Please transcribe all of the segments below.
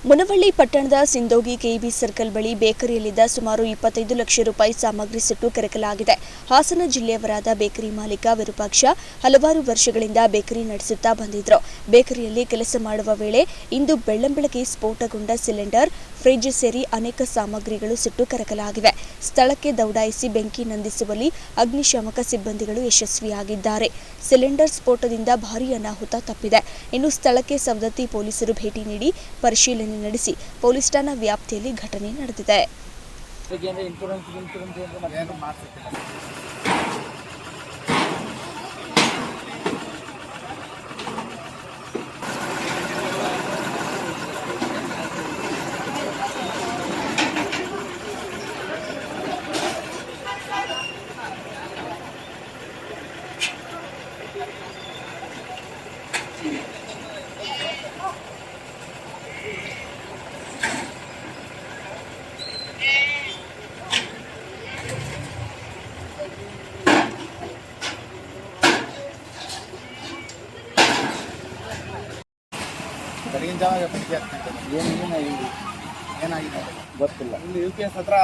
ಮುನವಳ್ಳಿ ಪಟ್ಟಣದ Sindogi KEB circle ಬಳಿ ಬೇಕರಿಯಲ್ಲಿದ್ದ ಸುಮಾರು 25 ಲಕ್ಷ ರೂಪಾಯಿ ಸಾಮಗ್ರಿ ಸುಟ್ಟು ಕರಕಲಾಗಿದೆ. ಹಾಸನ ಜಿಲ್ಲೆಯವರಾದ ಬೇಕರಿ ಮಾಲೀಕ ವಿರೂಪಾಕ್ಷ ಹಲವಾರು ವರ್ಷಗಳಿಂದ ಬೇಕರಿ ನಡೆಸುತ್ತಾ ಬಂದಿದ್ರು. ಬೇಕರಿಯಲ್ಲಿ ಕೆಲಸ ಮಾಡುವ ವೇಳೆ ಇಂದು ಬೆಳ್ಳಂಬೆಳಗ್ಗೆ ಸ್ಫೋಟಗೊಂಡ ಸಿಲಿಂಡರ್, ಫ್ರಿಡ್ಜ್ ಸೇರಿ ಅನೇಕ ಸಾಮಗ್ರಿಗಳು ಸುಟ್ಟು ಕರಕಲಾಗಿವೆ. ಸ್ಥಳಕ್ಕೆ ದೌಡಾಯಿಸಿ ಬೆಂಕಿ ನಂದಿಸುವಲ್ಲಿ ಅಗ್ನಿಶಾಮಕ ಸಿಬ್ಬಂದಿಗಳು ಯಶಸ್ವಿಯಾಗಿದ್ದಾರೆ. ಸಿಲಿಂಡರ್ ಸ್ಫೋಟದಿಂದ ಭಾರೀ ಅನಾಹುತ ತಪ್ಪಿದೆ. ಇನ್ನು ಸ್ಥಳಕ್ಕೆ ಸವದತ್ತಿ ಪೊಲೀಸರು ಭೇಟಿ ನೀಡಿ ಪರಿಶೀಲನೆ ನಡೆಸಿ ಪೊಲೀಸ್ ಠಾಣಾ ವ್ಯಾಪ್ತಿಯಲ್ಲಿ ಘಟನೆ ನಡೆದಿದೆ. ಬೆಳಗಿನ ಜಾವ ಬೆಂಕಿ ಹತ್ಕೊಂಡು ಏನಾಗಿದೆ ಗೊತ್ತಿಲ್ಲ. ಇಲ್ಲಿ UPS ಹತ್ರ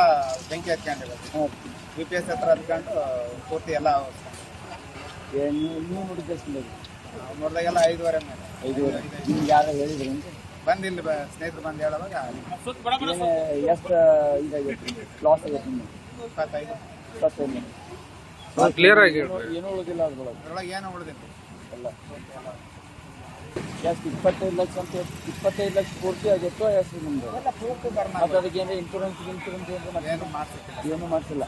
ಬೆಂಕಿ ಹತ್ಕೊಂಡಿರೋದು. UPS ಹತ್ರ ಹತ್ಕೊಂಡು ಪೂರ್ತಿ ಎಲ್ಲ ನೀವು ನೋಡಿದ್ದು ನೋಡಿದಾಗೆಲ್ಲ 5:30 ಮೇಲೆ 5:30 ನಿಮ್ಗೆ ಯಾರು ಹೇಳಿದ್ರು ಅಂತ ಬಂದು ಇಲ್ಲಿ ಸ್ನೇಹಿತರು ಬಂದು ಹೇಳುವಾಗ ಎಷ್ಟು ಇದಾಗೈತಿ ಲಾಸ್ ಆಗೈತಿ? 25 ಕ್ಲಿಯರ್ ಆಗಿ ಏನೂ ಉಳಿದಿಲ್ಲ ಅದ್ರೊಳಗೆ ಏನು ಉಳಿದಿಲ್ಲ ಎಲ್ಲ ಎಷ್ಟು 25 ಲಕ್ಷ ಅಂತ 25 ಲಕ್ಷ ಪೂರ್ತಿ ಆಗಿತ್ತು. ಎಷ್ಟು ನಿಮ್ದು ಎಲ್ಲ ಪೂರ್ತಿ ಮತ್ತು ಅದಕ್ಕೆ ಏನು ಇನ್ಶೂರೆನ್ಸ್ ಏನು ಮಾಡ್ಸಿಲ್ಲ. ಏನೂ ಮಾಡಿಸಿಲ್ಲ.